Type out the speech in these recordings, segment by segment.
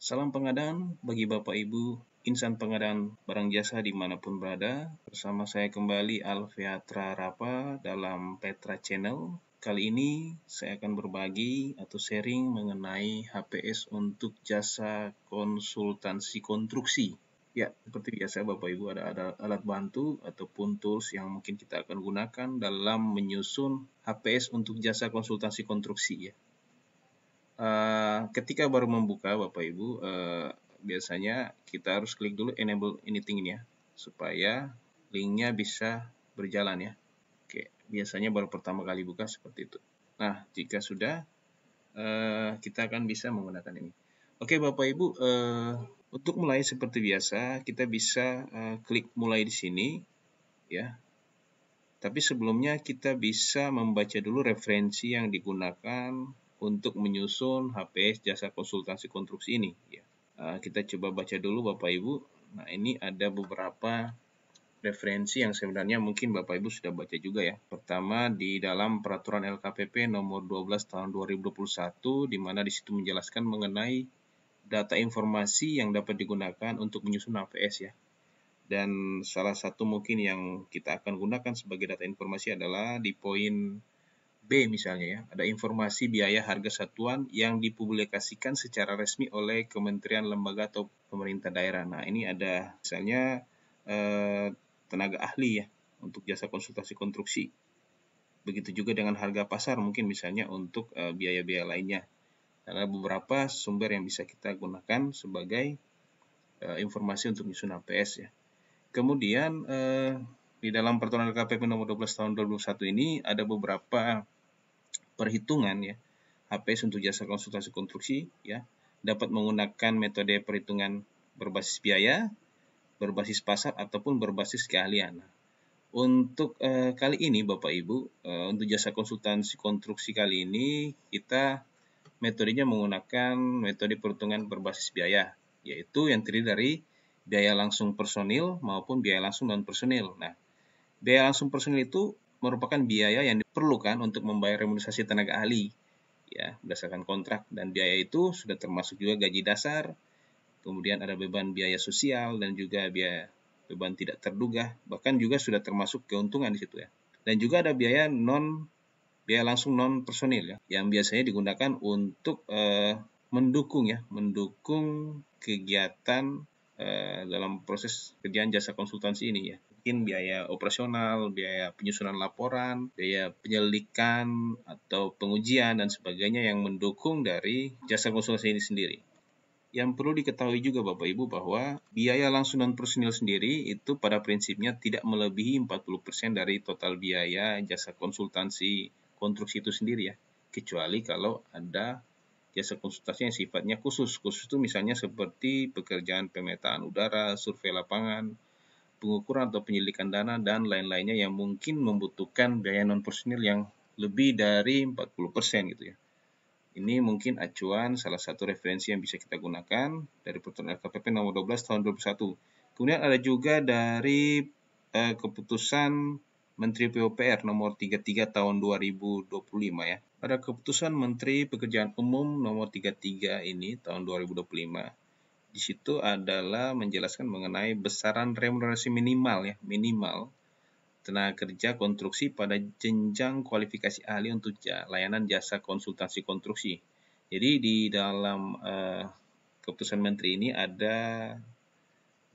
Salam pengadaan bagi Bapak Ibu, insan pengadaan barang jasa dimanapun berada. Bersama saya kembali Alfiatra Rapa dalam Petra Channel. Kali ini saya akan berbagi atau sharing mengenai HPS untuk jasa konsultansi konstruksi. Ya, seperti biasa Bapak Ibu ada alat bantu ataupun tools yang mungkin kita akan gunakan dalam menyusun HPS untuk jasa konsultansi konstruksi ya. Ketika baru membuka Bapak Ibu, biasanya kita harus klik dulu enable anything ini ya, supaya linknya bisa berjalan ya. Oke, biasanya baru pertama kali buka seperti itu. Nah, jika sudah, kita akan bisa menggunakan ini. Oke Bapak Ibu, untuk mulai seperti biasa, kita bisa klik mulai di sini ya. Tapi sebelumnya kita bisa membaca dulu referensi yang digunakan untuk menyusun HPS jasa konsultansi konstruksi ini. Ya. Kita coba baca dulu Bapak Ibu. Nah ini ada beberapa referensi yang sebenarnya mungkin Bapak Ibu sudah baca juga ya. Pertama di dalam peraturan LKPP nomor 12 tahun 2021, di mana di situ menjelaskan mengenai data informasi yang dapat digunakan untuk menyusun HPS ya. Dan salah satu mungkin yang kita akan gunakan sebagai data informasi adalah di poin B misalnya ya, ada informasi biaya harga satuan yang dipublikasikan secara resmi oleh kementerian, lembaga, atau pemerintah daerah. Nah ini ada misalnya tenaga ahli ya untuk jasa konsultasi konstruksi. Begitu juga dengan harga pasar mungkin misalnya untuk biaya-biaya lainnya. Ada beberapa sumber yang bisa kita gunakan sebagai informasi untuk menyusun HPS ya. Kemudian di dalam peraturan LKPP nomor 12 tahun 2021 ini ada beberapa perhitungan ya HPS untuk jasa konsultasi konstruksi ya, dapat menggunakan metode perhitungan berbasis biaya, berbasis pasar, ataupun berbasis keahlian. Untuk kali ini Bapak Ibu, untuk jasa konsultansi konstruksi kali ini kita metodenya menggunakan metode perhitungan berbasis biaya, yaitu yang terdiri dari biaya langsung personil maupun biaya langsung non-personil. Nah, biaya langsung personil itu merupakan biaya yang diperlukan untuk membayar remunerasi tenaga ahli, ya, berdasarkan kontrak, dan biaya itu sudah termasuk juga gaji dasar, kemudian ada beban biaya sosial dan juga biaya beban tidak terduga, bahkan juga sudah termasuk keuntungan di situ ya. Dan juga ada biaya langsung non personil ya, yang biasanya digunakan untuk mendukung kegiatan dalam proses kerjaan jasa konsultansi ini ya. Mungkin biaya operasional, biaya penyusunan laporan, biaya penyelidikan atau pengujian dan sebagainya yang mendukung dari jasa konsultansi ini sendiri. Yang perlu diketahui juga Bapak Ibu bahwa biaya langsung non personil sendiri itu pada prinsipnya tidak melebihi 40% dari total biaya jasa konsultansi konstruksi itu sendiri ya. Kecuali kalau ada jasa konsultasi yang sifatnya khusus. Khusus itu misalnya seperti pekerjaan pemetaan udara, survei lapangan, pengukuran atau penyelidikan dana, dan lain-lainnya yang mungkin membutuhkan biaya non-personil yang lebih dari 40% gitu ya. Ini mungkin acuan salah satu referensi yang bisa kita gunakan dari peraturan LKPP nomor 12 tahun 2021. Kemudian ada juga dari keputusan Menteri PUPR nomor 33 tahun 2025 ya. Ada keputusan Menteri Pekerjaan Umum nomor 33 ini tahun 2025. Di situ adalah menjelaskan mengenai besaran remunerasi minimal ya, minimal tenaga kerja konstruksi pada jenjang kualifikasi ahli untuk layanan jasa konsultasi konstruksi. Jadi di dalam keputusan Menteri ini ada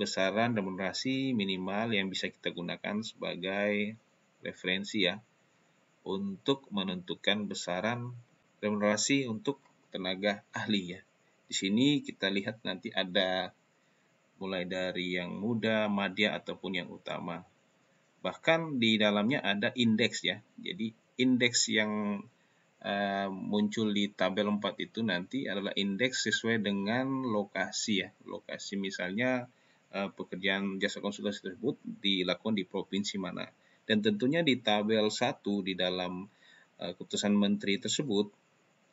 besaran remunerasi minimal yang bisa kita gunakan sebagai referensi ya untuk menentukan besaran remunerasi untuk tenaga ahli ya. Di sini kita lihat nanti ada mulai dari yang muda, madya, ataupun yang utama. Bahkan di dalamnya ada indeks ya. Jadi indeks yang muncul di tabel 4 itu nanti adalah indeks sesuai dengan lokasi ya. Lokasi misalnya pekerjaan jasa konsultasi tersebut dilakukan di provinsi mana. Dan tentunya di tabel 1 di dalam keputusan menteri tersebut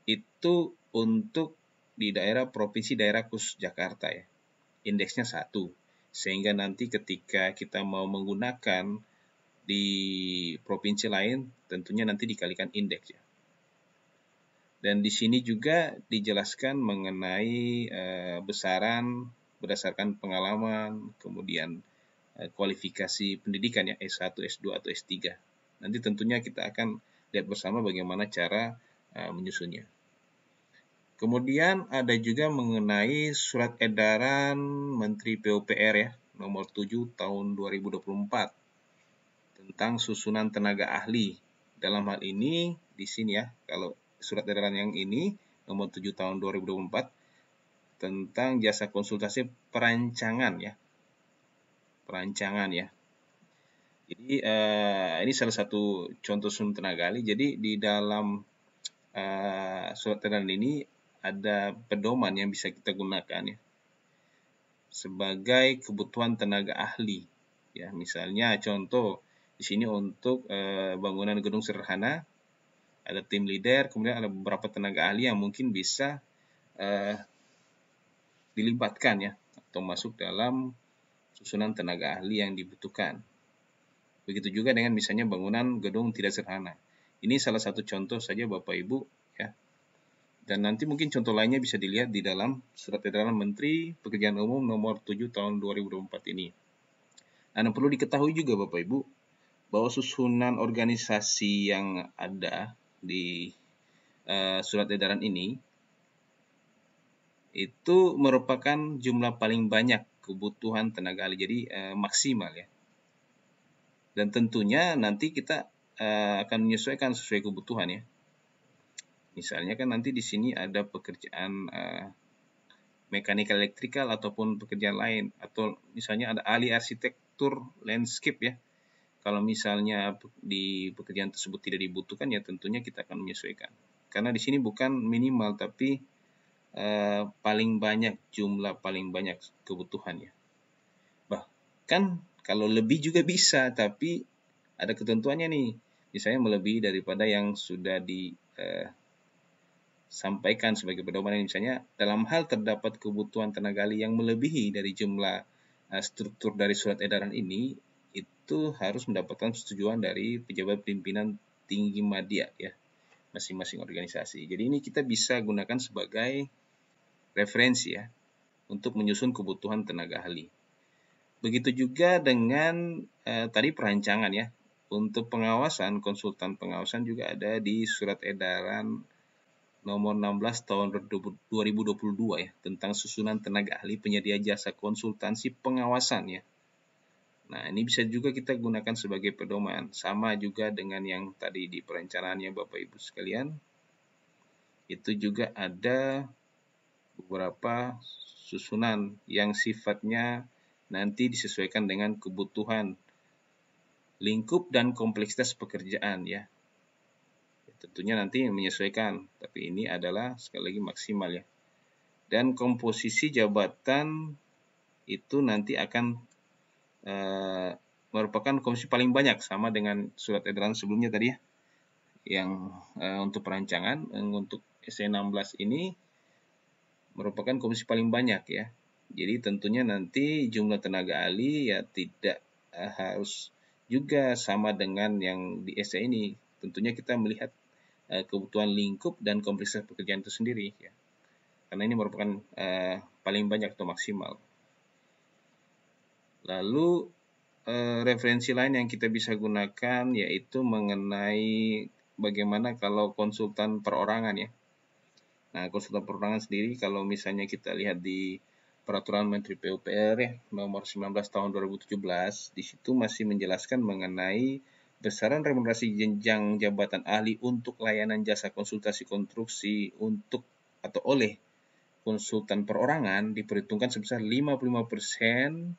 itu untuk di daerah provinsi daerah khusus Jakarta ya. Indeksnya 1. Sehingga nanti ketika kita mau menggunakan di provinsi lain tentunya nanti dikalikan indeks ya. Dan di sini juga dijelaskan mengenai besaran berdasarkan pengalaman, kemudian kualifikasi pendidikan ya, S1, S2, atau S3. Nanti tentunya kita akan lihat bersama bagaimana cara menyusunnya. Kemudian ada juga mengenai surat edaran Menteri PUPR ya, nomor 7 tahun 2024 tentang susunan tenaga ahli. Dalam hal ini di sini ya, kalau surat edaran yang ini nomor 7 tahun 2024 tentang jasa konsultasi perancangan ya. Perancangan ya. Jadi ini salah satu contoh susunan tenaga ahli. Jadi di dalam surat edaran ini ada pedoman yang bisa kita gunakan ya sebagai kebutuhan tenaga ahli ya. Misalnya contoh di sini untuk bangunan gedung sederhana ada tim leader, kemudian ada beberapa tenaga ahli yang mungkin bisa dilibatkan ya atau masuk dalam susunan tenaga ahli yang dibutuhkan. Begitu juga dengan misalnya bangunan gedung tidak sederhana. Ini salah satu contoh saja Bapak Ibu ya. Dan nanti mungkin contoh lainnya bisa dilihat di dalam surat edaran Menteri Pekerjaan Umum nomor 7 tahun 2024 ini. Nah, perlu diketahui juga Bapak Ibu bahwa susunan organisasi yang ada di surat edaran ini itu merupakan jumlah paling banyak kebutuhan tenaga ahli, jadi maksimal ya. Dan tentunya nanti kita akan menyesuaikan sesuai kebutuhan ya. Misalnya kan nanti di sini ada pekerjaan mekanikal elektrikal ataupun pekerjaan lain, atau misalnya ada ahli arsitektur landscape ya. Kalau misalnya di pekerjaan tersebut tidak dibutuhkan ya tentunya kita akan menyesuaikan. Karena di sini bukan minimal tapi paling banyak, jumlah paling banyak kebutuhannya. Bahkan kalau lebih juga bisa, tapi ada ketentuannya nih. Misalnya melebihi daripada yang sudah disampaikan sebagai pedoman ini. Misalnya dalam hal terdapat kebutuhan tenaga ahli yang melebihi dari jumlah struktur dari surat edaran ini, itu harus mendapatkan persetujuan dari pejabat pimpinan tinggi media ya, masing-masing organisasi. Jadi ini kita bisa gunakan sebagai referensi ya untuk menyusun kebutuhan tenaga ahli. Begitu juga dengan tadi perancangan ya. Untuk pengawasan, konsultan pengawasan juga ada di surat edaran nomor 16 tahun 2022 ya, tentang susunan tenaga ahli penyedia jasa konsultansi pengawasan ya. Nah, ini bisa juga kita gunakan sebagai pedoman. Sama juga dengan yang tadi di perencanaannya Bapak Ibu sekalian. Itu juga ada beberapa susunan yang sifatnya nanti disesuaikan dengan kebutuhan lingkup dan kompleksitas pekerjaan ya. Tentunya nanti menyesuaikan, tapi ini adalah sekali lagi maksimal ya. Dan komposisi jabatan itu nanti akan merupakan komposisi paling banyak, sama dengan surat edaran sebelumnya tadi ya. Yang untuk perancangan, untuk SE16 ini merupakan komposisi paling banyak ya. Jadi tentunya nanti jumlah tenaga ahli ya tidak harus juga sama dengan yang di SE ini. Tentunya kita melihat kebutuhan lingkup dan kompleksitas pekerjaan itu sendiri ya. Karena ini merupakan paling banyak atau maksimal. Lalu referensi lain yang kita bisa gunakan yaitu mengenai bagaimana kalau konsultan perorangan ya. Nah, konsultan perorangan sendiri kalau misalnya kita lihat di Peraturan Menteri PUPR ya, nomor 19 tahun 2017, di situ masih menjelaskan mengenai besaran remunerasi jenjang jabatan ahli untuk layanan jasa konsultasi konstruksi untuk atau oleh konsultan perorangan diperhitungkan sebesar 55%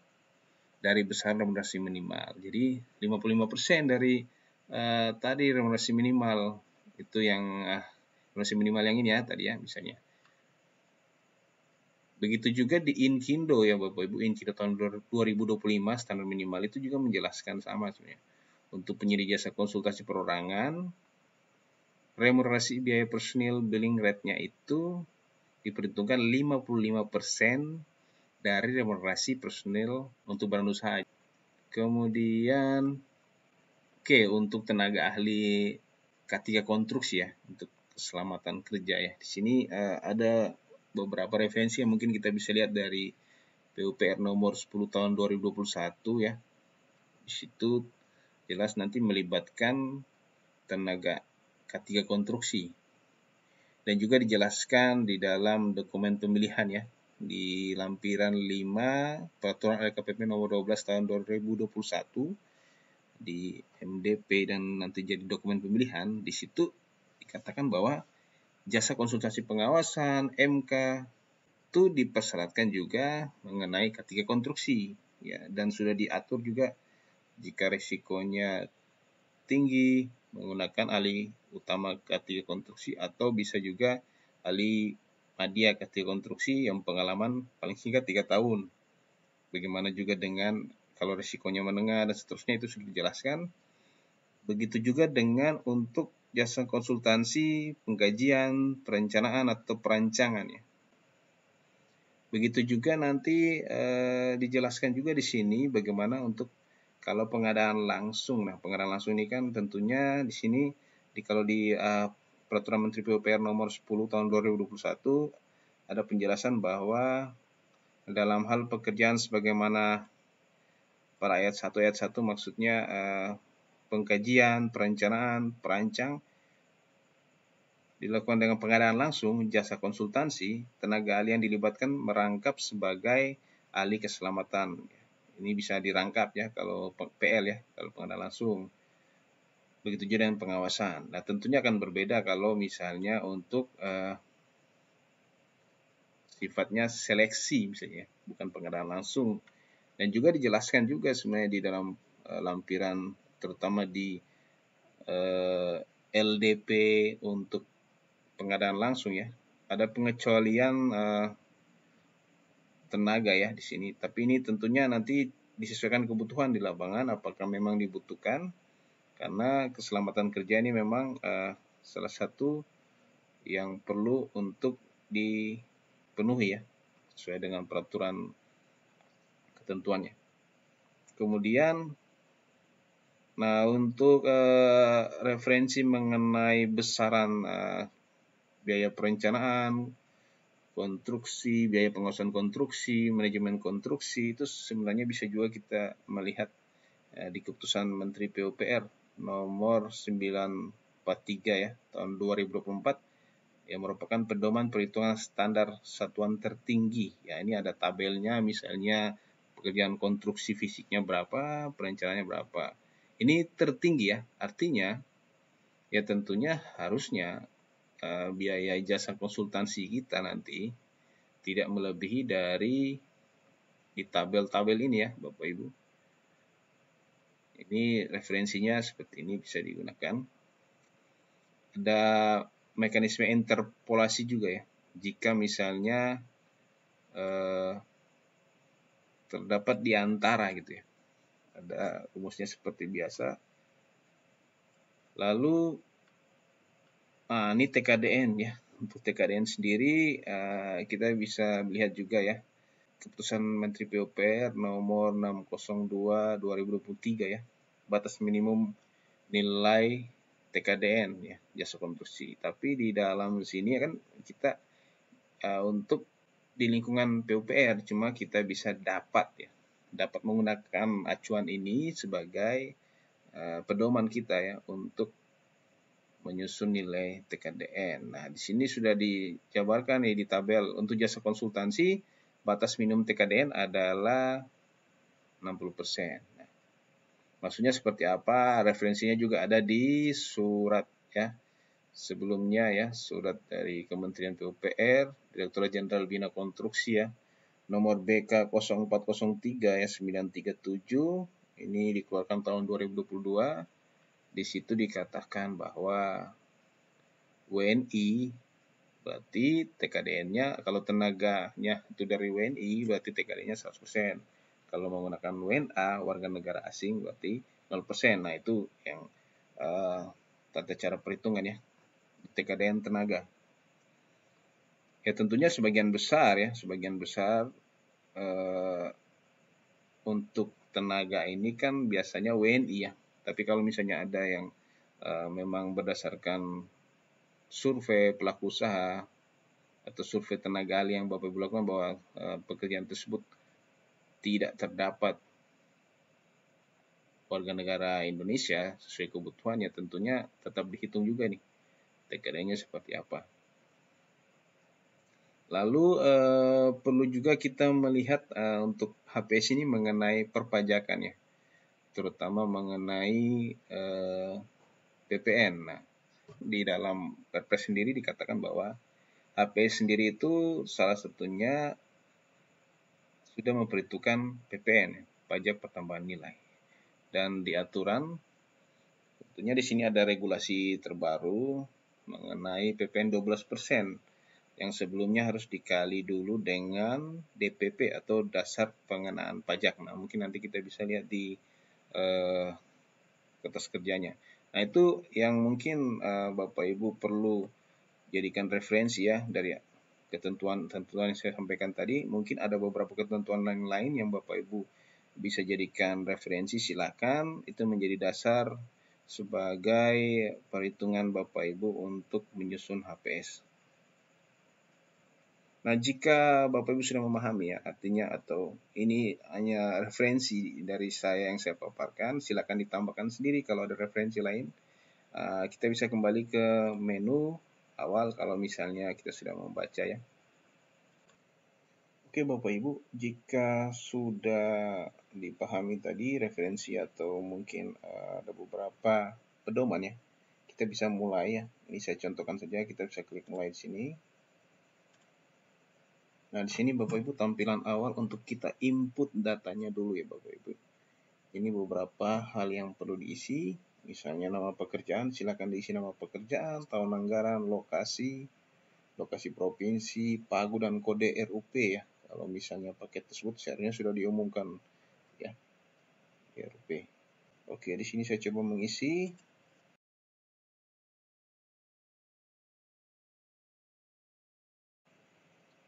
dari besaran remunerasi minimal. Jadi 55% dari tadi remunerasi minimal itu yang remunerasi minimal yang ini ya tadi ya misalnya. Begitu juga di Inkindo ya Bapak Ibu, Inkindo tahun 2025 standar minimal itu juga menjelaskan sama sebenarnya. Untuk penyedia jasa konsultasi perorangan, remunerasi biaya personil billing rate-nya itu diperhitungkan 55% dari remunerasi personil untuk badan usaha. Kemudian untuk tenaga ahli K3 konstruksi ya, untuk keselamatan kerja ya. Di sini ada beberapa referensi yang mungkin kita bisa lihat dari PUPR nomor 10 tahun 2021 ya. Di situ jelas nanti melibatkan tenaga K3 konstruksi. Dan juga dijelaskan di dalam dokumen pemilihan ya, di lampiran 5 Peraturan LKPP nomor 12 tahun 2021 di MDP dan nanti jadi dokumen pemilihan. Di situ dikatakan bahwa jasa konsultasi pengawasan MK itu dipersyaratkan juga mengenai K3 konstruksi ya, dan sudah diatur juga jika risikonya tinggi menggunakan ahli utama K3 konstruksi atau bisa juga ahli media K3 konstruksi yang pengalaman paling singkat 3 tahun. Bagaimana juga dengan kalau risikonya menengah dan seterusnya, itu sudah dijelaskan. Begitu juga dengan untuk jasa konsultansi, pengkajian, perencanaan atau perancangan ya. Begitu juga nanti dijelaskan juga di sini bagaimana untuk kalau pengadaan langsung. Nah, pengadaan langsung ini kan tentunya di sini kalau di Peraturan Menteri PUPR nomor 10 tahun 2021 ada penjelasan bahwa dalam hal pekerjaan sebagaimana pada ayat 1 maksudnya pengkajian, perencanaan, perancang dilakukan dengan pengadaan langsung jasa konsultansi, tenaga ahli yang dilibatkan merangkap sebagai ahli keselamatan. Ini bisa dirangkap ya kalau PL ya, kalau pengadaan langsung. Begitu juga dengan pengawasan. Nah, tentunya akan berbeda kalau misalnya untuk sifatnya seleksi misalnya, bukan pengadaan langsung. Dan juga dijelaskan juga sebenarnya di dalam lampiran terutama di LDP untuk pengadaan langsung ya. Ada pengecualian tenaga ya di sini. Tapi ini tentunya nanti disesuaikan kebutuhan di lapangan apakah memang dibutuhkan, karena keselamatan kerja ini memang salah satu yang perlu untuk dipenuhi ya sesuai dengan peraturan ketentuannya. Kemudian nah untuk referensi mengenai besaran biaya perencanaan, konstruksi, biaya pengawasan konstruksi, manajemen konstruksi, itu sebenarnya bisa juga kita melihat di keputusan Menteri PUPR nomor 943 ya tahun 2024 yang merupakan pedoman perhitungan standar satuan tertinggi. Ya, ini ada tabelnya, misalnya pekerjaan konstruksi fisiknya berapa, perencanaannya berapa. Ini tertinggi ya, artinya ya tentunya harusnya biaya jasa konsultansi kita nanti tidak melebihi dari di tabel-tabel ini ya Bapak Ibu. Ini referensinya seperti ini bisa digunakan. Ada mekanisme interpolasi juga ya. Jika misalnya terdapat di antara gitu ya. Ada rumusnya seperti biasa. Lalu ini TKDN ya. Untuk TKDN sendiri kita bisa melihat juga ya. Keputusan Menteri PUPR nomor 602 2023 ya. Batas minimum nilai TKDN ya, jasa konstruksi. Tapi di dalam sini kan kita untuk di lingkungan PUPR cuma kita bisa dapat menggunakan acuan ini sebagai pedoman kita ya untuk menyusun nilai TKDN. Nah, di sini sudah dijabarkan di tabel untuk jasa konsultansi batas minimum TKDN adalah 60%. Nah, maksudnya seperti apa? Referensinya juga ada di surat ya. Sebelumnya ya, surat dari Kementerian PUPR, Direktorat Jenderal Bina Konstruksi ya, nomor BK 0403 ya 937, ini dikeluarkan tahun 2022. Di situ dikatakan bahwa WNI berarti TKDN-nya kalau tenaganya itu dari WNI berarti TKDN-nya 100%. Kalau menggunakan WNA warga negara asing berarti 0%. Nah, itu yang tata cara perhitungan ya. TKDN tenaga. Ya tentunya sebagian besar untuk tenaga ini kan biasanya WNI ya. Tapi kalau misalnya ada yang memang berdasarkan survei pelaku usaha atau survei tenaga ahli yang Bapak Ibu lakukan bahwa pekerjaan tersebut tidak terdapat warga negara Indonesia sesuai kebutuhannya, tentunya tetap dihitung juga nih TKD-nya seperti apa. Lalu perlu juga kita melihat untuk HPS ini mengenai perpajakan ya, terutama mengenai PPN. Nah, di dalam Perpres sendiri dikatakan bahwa HPS sendiri itu salah satunya sudah memperhitungkan PPN, pajak pertambahan nilai. Dan di aturan tentunya di sini ada regulasi terbaru mengenai PPN 12% yang sebelumnya harus dikali dulu dengan DPP atau dasar pengenaan pajak. Nah, mungkin nanti kita bisa lihat di kertas kerjanya. Nah, itu yang mungkin Bapak Ibu perlu jadikan referensi ya dari ketentuan-ketentuan yang saya sampaikan tadi. Mungkin ada beberapa ketentuan lain yang Bapak Ibu bisa jadikan referensi, silakan. Itu menjadi dasar sebagai perhitungan Bapak Ibu untuk menyusun HPS. Nah, jika Bapak Ibu sudah memahami ya artinya atau ini hanya referensi dari saya yang saya paparkan, silakan ditambahkan sendiri kalau ada referensi lain. Kita bisa kembali ke menu awal kalau misalnya kita sudah membaca ya. Oke Bapak Ibu, jika sudah dipahami tadi referensi atau mungkin ada beberapa pedoman ya, kita bisa mulai ya. Ini saya contohkan saja, kita bisa klik mulai di sini. Nah, di sini Bapak Ibu tampilan awal untuk kita input datanya dulu ya Bapak Ibu. Ini beberapa hal yang perlu diisi, misalnya nama pekerjaan, silakan diisi nama pekerjaan, tahun anggaran, lokasi provinsi, pagu dan kode RUP ya. Kalau misalnya paket tersebut seharusnya sudah diumumkan ya di RUP. Oke, di sini saya coba mengisi.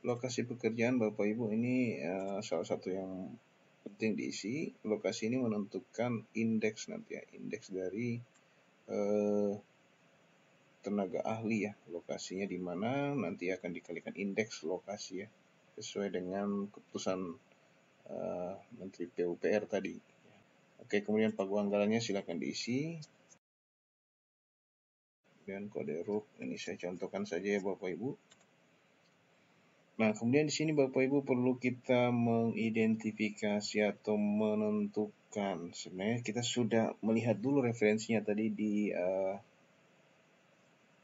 Lokasi pekerjaan Bapak Ibu ini salah satu yang penting diisi. Lokasi ini menentukan indeks nanti ya, indeks dari tenaga ahli ya. Lokasinya di mana nanti akan dikalikan indeks lokasi ya, sesuai dengan keputusan Menteri PUPR tadi. Oke, kemudian pagu anggarannya silakan diisi. Dan kode RUP ini saya contohkan saja ya Bapak Ibu. Nah, kemudian di sini Bapak Ibu perlu kita mengidentifikasi atau menentukan. Sebenarnya kita sudah melihat dulu referensinya tadi di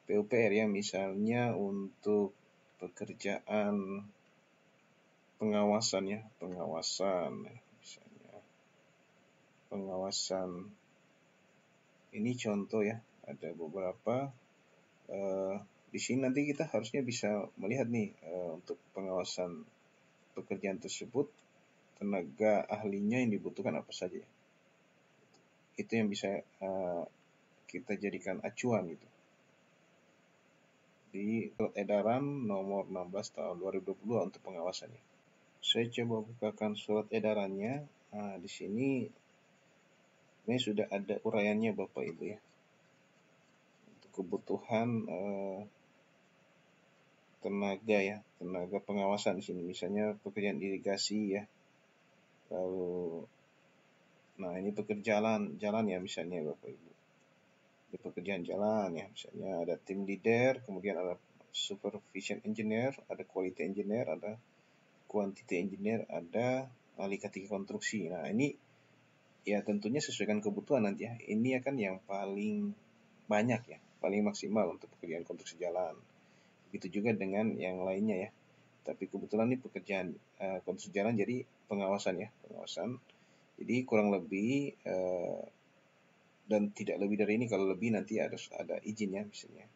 PUPR ya, misalnya untuk pekerjaan pengawasan ya, misalnya pengawasan. Ini contoh ya, ada beberapa di sini nanti kita harusnya bisa melihat nih untuk pengawasan pekerjaan tersebut tenaga ahlinya yang dibutuhkan apa saja. Itu yang bisa kita jadikan acuan gitu. Di surat edaran nomor 16 tahun 2022 untuk pengawasannya. Saya coba bukakan surat edarannya. Nah, di sini ini sudah ada uraiannya Bapak Ibu ya. Untuk kebutuhan tenaga ya, tenaga pengawasan di sini, misalnya pekerjaan irigasi ya. Lalu, nah ini pekerjaan jalan ya misalnya Bapak Ibu. Ini pekerjaan jalan ya, misalnya ada tim leader, kemudian ada supervision engineer, ada quality engineer, ada quantity engineer, ada ahli K3 konstruksi. Nah ini ya tentunya sesuaikan kebutuhan nanti ya. Ini akan yang paling banyak ya, paling maksimal untuk pekerjaan konstruksi jalan. Begitu juga dengan yang lainnya ya. Tapi kebetulan ini pekerjaan konstruksi jalan jadi pengawasan ya, pengawasan. Jadi kurang lebih dan tidak lebih dari ini, kalau lebih nanti harus ada izin ya misalnya.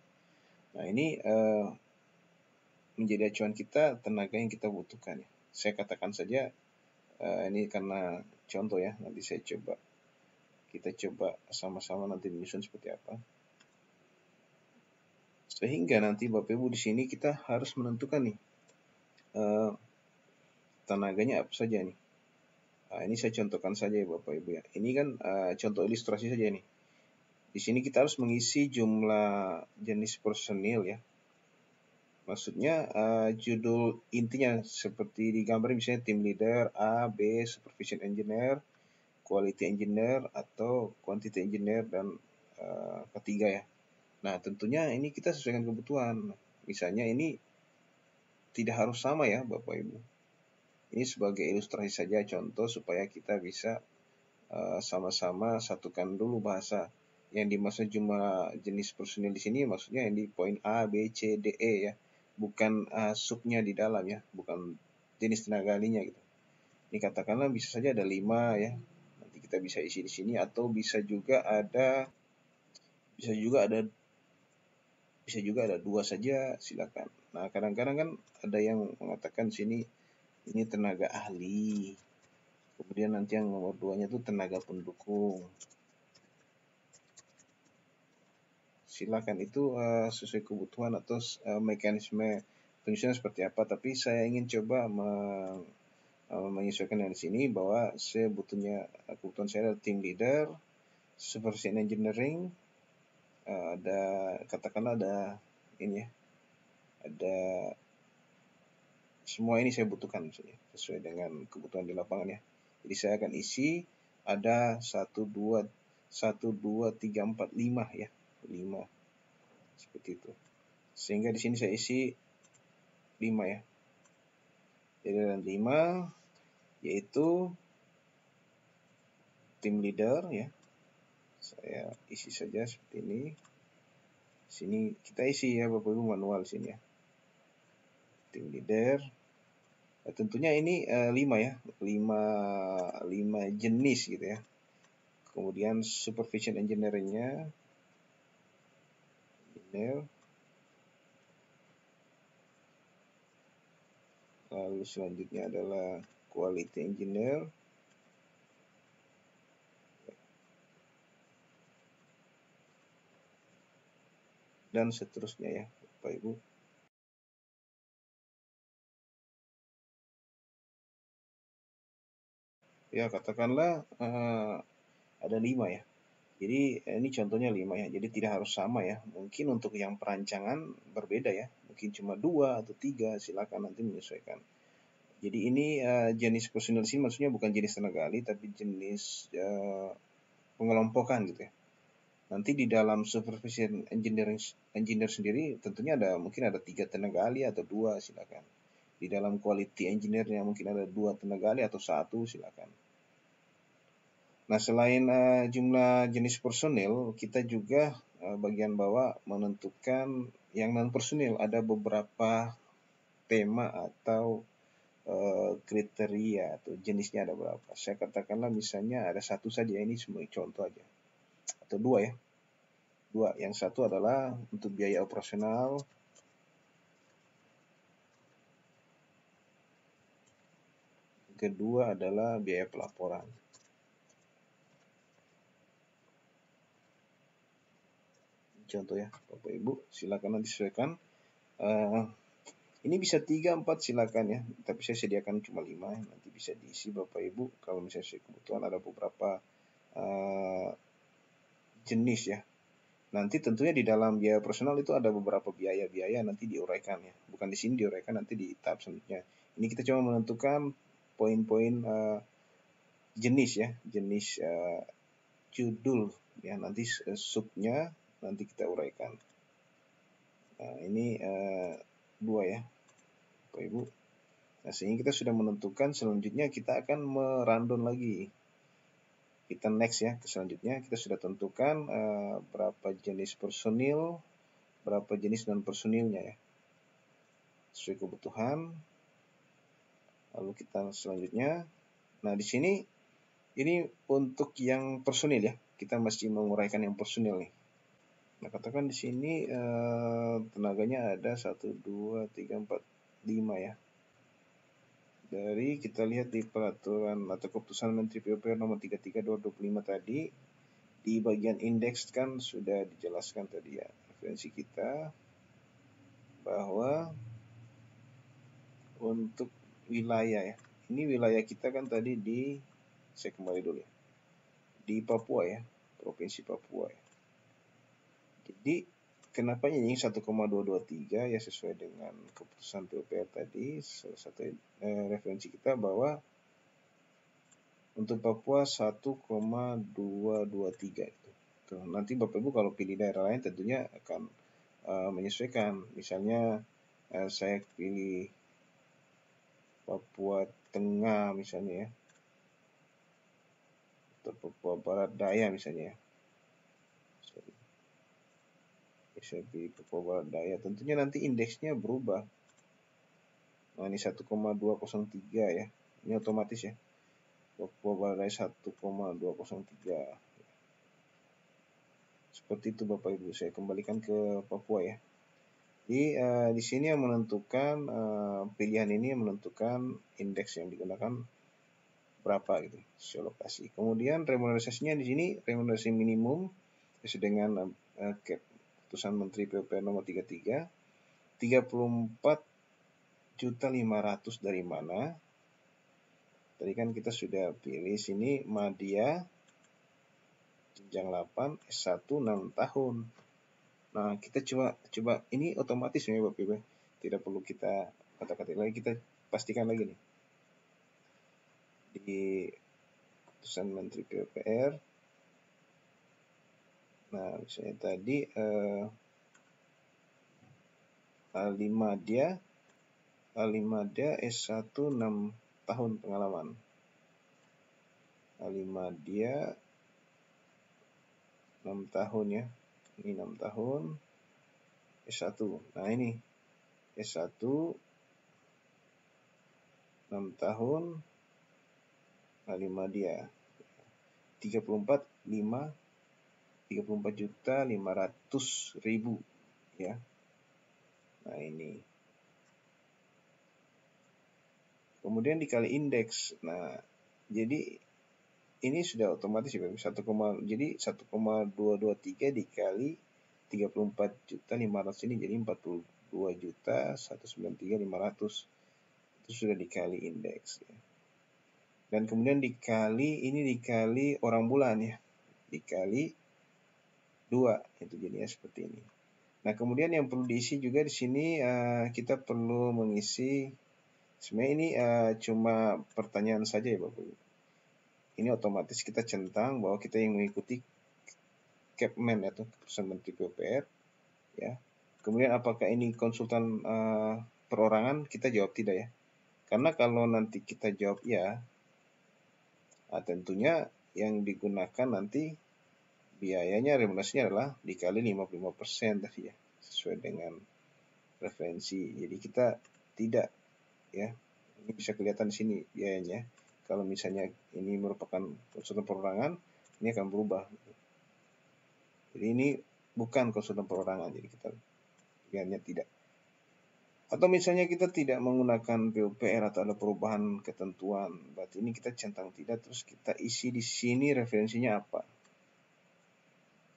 Nah ini menjadi acuan kita tenaga yang kita butuhkan ya. Saya katakan saja ini karena contoh ya, nanti kita coba sama-sama nanti menyusun seperti apa. Sehingga nanti Bapak Ibu di sini kita harus menentukan nih tenaganya apa saja nih. Nah, ini saya contohkan saja ya Bapak Ibu ya. Ini kan contoh ilustrasi saja nih. Di sini kita harus mengisi jumlah jenis personil ya. Maksudnya judul intinya seperti di gambar misalnya team leader, A, B, supervision engineer, quality engineer, atau quantity engineer, dan ketiga ya. Nah, tentunya ini kita sesuaikan kebutuhan. Misalnya ini tidak harus sama ya Bapak Ibu. Ini sebagai ilustrasi saja, contoh supaya kita bisa sama-sama satukan dulu bahasa. Yang dimaksud jumlah jenis personil di sini maksudnya yang di poin A, B, C, D, E ya. Bukan subnya di dalam ya, bukan jenis tenaga ahlinya gitu. Ini katakanlah bisa saja ada 5 ya. Nanti kita bisa isi di sini, atau bisa juga ada 2 saja, silakan. Nah, kadang-kadang kan ada yang mengatakan sini ini tenaga ahli. Kemudian nanti yang nomor 2-nya itu tenaga pendukung. Silakan, itu sesuai kebutuhan atau mekanisme penyusunan seperti apa. Tapi saya ingin coba menyesuaikan yang di sini bahwa saya butuhnya kebutuhan saya adalah team leader, supervision engineering, ada katakanlah ada ini ya, ada semua ini saya butuhkan misalnya, sesuai dengan kebutuhan di lapangan ya. Jadi saya akan isi ada 1, 2, 3, 4, 5 ya. 5. Seperti itu. Sehingga di sini saya isi 5 ya. Jadi ada 5, yaitu team leader ya. Saya isi saja seperti ini. Sini kita isi ya Bapak Ibu, manual sini ya. Team leader. Tentunya ini 5 ya. 5 jenis gitu ya. Kemudian supervision engineering-nya, lalu selanjutnya adalah quality engineer, dan seterusnya ya Bapak Ibu. Ya, katakanlah ada 5 ya. Jadi ini contohnya 5 ya. Jadi tidak harus sama ya. Mungkin untuk yang perancangan berbeda ya. Mungkin cuma 2 atau 3, silakan nanti menyesuaikan. Jadi ini jenis personil sini maksudnya bukan jenis tenaga ahli, tapi jenis pengelompokan gitu ya. Nanti di dalam supervision engineer sendiri tentunya mungkin ada 3 tenaga ahli atau 2, silakan. Di dalam quality engineer-nya mungkin ada 2 tenaga ahli atau 1, silakan. Nah, selain jumlah jenis personil, kita juga bagian bawah menentukan yang non personil. Ada beberapa tema atau kriteria atau jenisnya ada berapa. Saya katakanlah misalnya ada 1 saja, ini sebagai contoh aja. Atau 2 ya. 2. Yang 1 adalah untuk biaya operasional. Kedua adalah biaya pelaporan. Contoh ya Bapak Ibu, silakan nanti sesuaikan. Ini bisa 3, 4 silakan ya, tapi saya sediakan cuma 5, nanti bisa diisi Bapak Ibu kalau misalnya sesuai kebutuhan. Ada beberapa jenis ya. Nanti tentunya di dalam biaya personal itu ada beberapa biaya-biaya nanti diuraikan ya. Bukan di sini diuraikan, nanti di tahap selanjutnya. Ini kita cuma menentukan poin-poin jenis ya, jenis judul ya, nanti subnya nanti kita uraikan. Nah, ini 2 ya Bapak Ibu. Nah, sehingga kita sudah menentukan, selanjutnya kita akan merandom lagi. Kita next ya ke selanjutnya, kita sudah tentukan berapa jenis personil, berapa jenis non personilnya ya, sesuai kebutuhan. Lalu kita selanjutnya, nah di sini ini untuk yang personil ya, kita masih menguraikan yang personil nih. Nah, katakan di sini tenaganya ada 1, 2, 3, 4, 5 ya. Dari kita lihat di peraturan atau keputusan Menteri PUPR nomor 33/2025 tadi, di bagian indeks kan sudah dijelaskan tadi ya, referensi kita bahwa untuk wilayah ya, ini wilayah kita kan tadi saya kembali dulu ya, di Papua ya, Provinsi Papua ya. Jadi kenapa ini 1,223 ya sesuai dengan keputusan PUPR tadi, salah satu referensi kita bahwa untuk Papua 1,223 itu. Tuh, nanti Bapak Ibu kalau pilih daerah lain tentunya akan menyesuaikan. Misalnya saya pilih Papua Tengah misalnya ya, atau Papua Barat Daya misalnya ya. Saya pilih Papua Barat Daya, tentunya nanti indeksnya berubah. Nah ini 1,203 ya, ini otomatis ya. Papua Barat Daya 1,203. Seperti itu Bapak Ibu, saya kembalikan ke Papua ya. Jadi di sini yang menentukan pilihan ini yang menentukan indeks yang digunakan berapa gitu, sesuai lokasi. Kemudian remunerasinya di sini remunerasi minimum sesuai dengan keputusan Menteri PUPR nomor 33, 34.500.000 dari mana? Tadi kan kita sudah pilih sini Madya jenjang 8 S1 6 tahun. Nah, kita coba ini otomatis ya Bapak Ibu. Tidak perlu kita kata-kata lagi, kita pastikan lagi nih. Di keputusan Menteri PUPR. Nah, misalnya tadi Alimadya S1 6 tahun pengalaman. Alimadya 6 tahun ya. Ini 6 tahun S1. Nah, ini S1 6 tahun Alimadya 34.500.000 ya. Nah, ini. Kemudian dikali indeks. Nah, jadi ini sudah otomatis ya, jadi 1,223 dikali 34.500 ini jadi 42.193.500. Itu sudah dikali indeks ya. Dan kemudian dikali orang bulan ya. Dikali 2 itu jadinya seperti ini. Nah, kemudian yang perlu diisi juga di sini kita perlu mengisi, sebenarnya ini cuma pertanyaan saja ya Bapak Ibu. Ini otomatis kita centang bahwa kita yang mengikuti Kepmen atau keputusan Menteri PUPR ya. Kemudian apakah ini konsultan perorangan? Kita jawab tidak ya. Karena kalau nanti kita jawab ya, tentunya yang digunakan nanti biayanya remunerasinya adalah dikali 55% tadi ya, sesuai dengan referensi. Jadi kita tidak ya. Ini bisa kelihatan di sini biayanya. Kalau misalnya ini merupakan konsultan perorangan, ini akan berubah. Jadi ini bukan konsultan perorangan, jadi kita pilihannya tidak. Atau misalnya kita tidak menggunakan PUPR atau ada perubahan ketentuan, berarti ini kita centang tidak, terus kita isi di sini referensinya apa.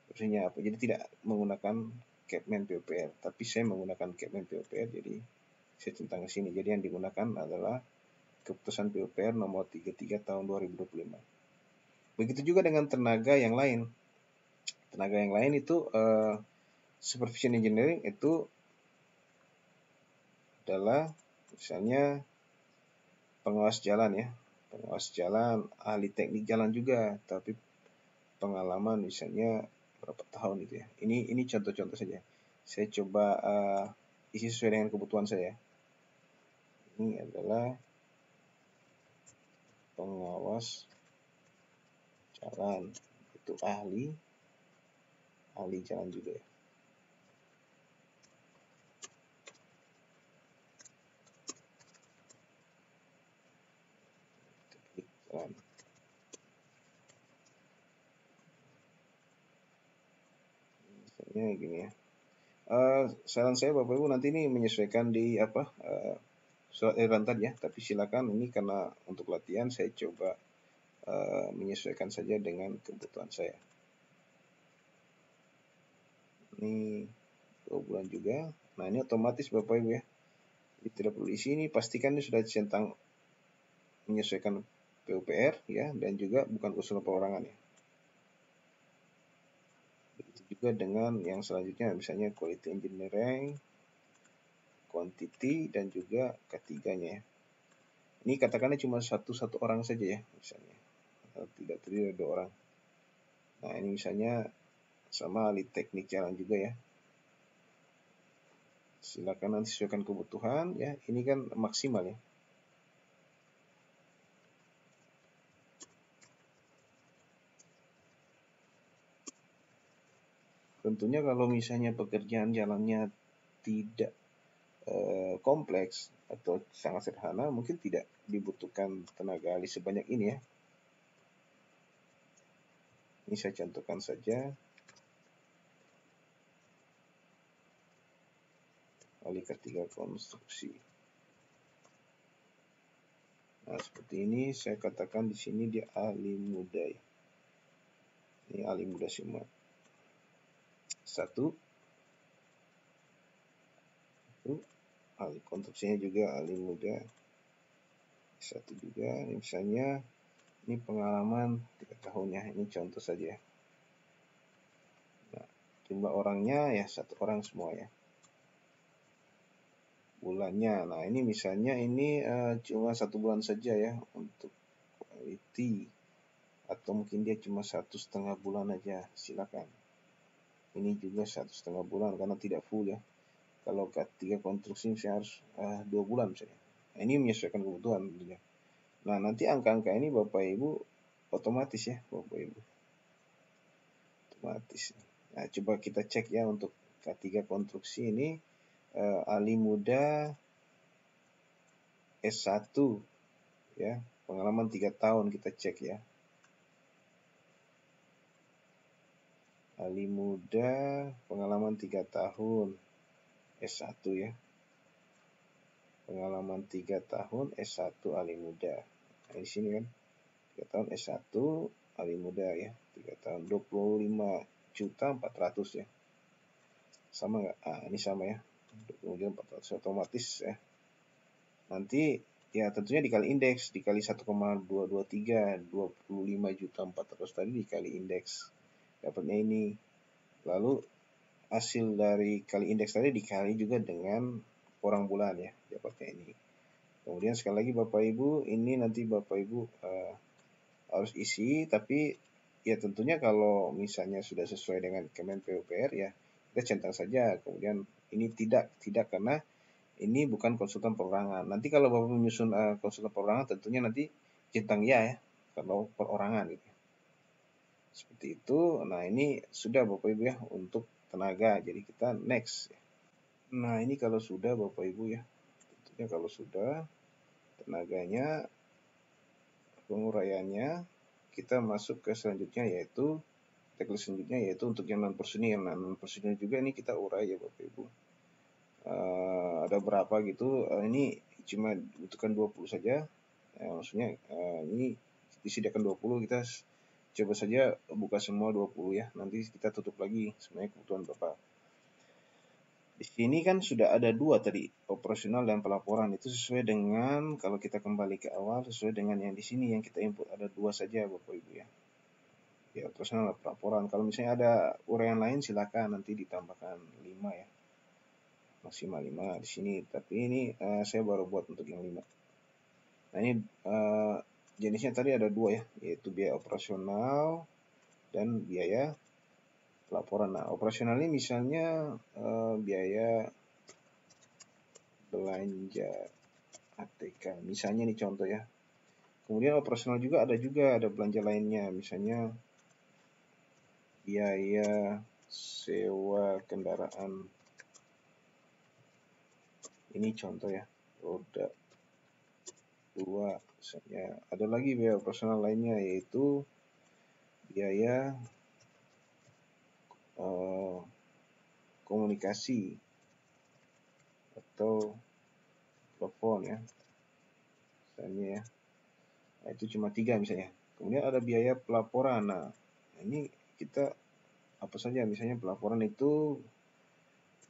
Referensinya apa, jadi tidak menggunakan Kepmen PUPR, tapi saya menggunakan Kepmen PUPR, jadi saya centang ke sini. Jadi yang digunakan adalah keputusan PUPR nomor 33 tahun 2025. Begitu juga dengan tenaga yang lain. Tenaga yang lain itu supervision engineering itu adalah misalnya pengawas jalan ya. Pengawas jalan, ahli teknik jalan juga, tapi pengalaman misalnya berapa tahun itu ya. Ini contoh-contoh saja. Saya coba isi sesuai dengan kebutuhan saya. Ini adalah pengawas jalan, itu ahli jalan juga ya. Teknik jalan. Misalnya gini ya. Saran saya Bapak Ibu nanti ini menyesuaikan di surat edaran tadi ya, tapi silakan ini karena untuk latihan saya coba menyesuaikan saja dengan kebutuhan saya. Ini 2 bulan juga. Nah, ini otomatis Bapak Ibu ya. Jadi tidak perlu isi, ini pastikan ini sudah centang menyesuaikan PUPR ya, dan juga bukan konsultan perorangan ya. Juga dengan yang selanjutnya, misalnya quality engineering, quantity, dan juga ketiganya ya. Ini katakanlah cuma satu orang saja ya, misalnya. Tidak terdiri dari 2 orang. Nah, ini misalnya sama ahli teknik jalan juga ya. Silakan nanti sesuaikan kebutuhan ya. Ini kan maksimal ya. Tentunya kalau misalnya pekerjaan jalannya tidak kompleks atau sangat sederhana, mungkin tidak dibutuhkan tenaga ahli sebanyak ini ya. Ini saya contohkan saja. Ahli ketiga konstruksi. Nah, seperti ini saya katakan di sini dia ahli muda ya. Ini ahli muda semua. 1. Ahli konstruksinya juga ahli muda. 1 juga. Ini misalnya ini pengalaman 3 tahun ya. Ini contoh saja. Nah, jumlah orangnya ya 1 orang semua ya. Bulannya, nah ini misalnya ini cuma 1 bulan saja ya untuk quality, atau mungkin dia cuma 1,5 bulan aja, silakan. Ini juga 1,5 bulan karena tidak full ya. Kalau ketiga konstruksi misalnya harus 2 bulan misalnya. Nah, ini menyesuaikan kebutuhan tentunya. Nah, nanti angka-angka ini Bapak Ibu otomatis ya, Bapak Ibu. Otomatis. Nah, coba kita cek ya untuk ketiga konstruksi ini ahli muda S1 ya, pengalaman 3 tahun kita cek ya. Ahli muda pengalaman 3 tahun S1 ya. Pengalaman 3 tahun S1 ahli muda. Nah, di sini kan 3 tahun S1 ahli muda ya. 3 tahun 25.400.000 ya. Sama nggak? Ah, ini sama ya. 25.400 otomatis ya. Nanti ya tentunya dikali indeks, dikali 1,223, 25.400.000 tadi dikali indeks. Dapatnya ini. Lalu hasil dari kali indeks tadi dikali juga dengan kurang bulan ya, dapatnya ini. Kemudian sekali lagi Bapak Ibu, ini nanti Bapak Ibu harus isi, tapi ya tentunya kalau misalnya sudah sesuai dengan Kemen PUPR ya kita centang saja. Kemudian ini tidak karena ini bukan konsultan perorangan. Nanti kalau Bapak menyusun konsultan perorangan tentunya nanti centang ya kalau perorangan gitu. Seperti itu. Nah, ini sudah Bapak Ibu ya untuk tenaga. Jadi kita next. Nah, ini kalau sudah Bapak Ibu ya. Tentunya kalau sudah tenaganya, penguraiannya, kita masuk ke selanjutnya yaitu checklist selanjutnya yaitu untuk yang non personil. Nah, non personil juga ini kita urai ya Bapak Ibu. Ada berapa gitu. Ini cuma butuhkan 20 saja. Maksudnya ini disediakan 20, kita coba saja buka semua 20 ya. Nanti kita tutup lagi sebenarnya kebutuhan Bapak. Di sini kan sudah ada 2 tadi, operasional dan pelaporan. Itu sesuai dengan kalau kita kembali ke awal sesuai dengan yang di sini yang kita input ada 2 saja Bapak Ibu ya. Ya, operasional dan pelaporan. Kalau misalnya ada uraian lain silakan nanti ditambahkan 5 ya. Maksimal 5 di sini. Tapi ini saya baru buat untuk yang 5. Nah, ini jenisnya tadi ada 2 ya, yaitu biaya operasional dan biaya pelaporan. Nah, operasional ini misalnya biaya belanja ATK. Misalnya ini contoh ya. Kemudian operasional juga ada belanja lainnya. Misalnya biaya sewa kendaraan. Ini contoh ya. Roda 2 misalnya. Ada lagi biaya operasional lainnya yaitu biaya komunikasi atau telepon ya. Misalnya ya. Nah, itu cuma 3 misalnya. Kemudian ada biaya pelaporan. Nah, ini kita apa saja, misalnya pelaporan itu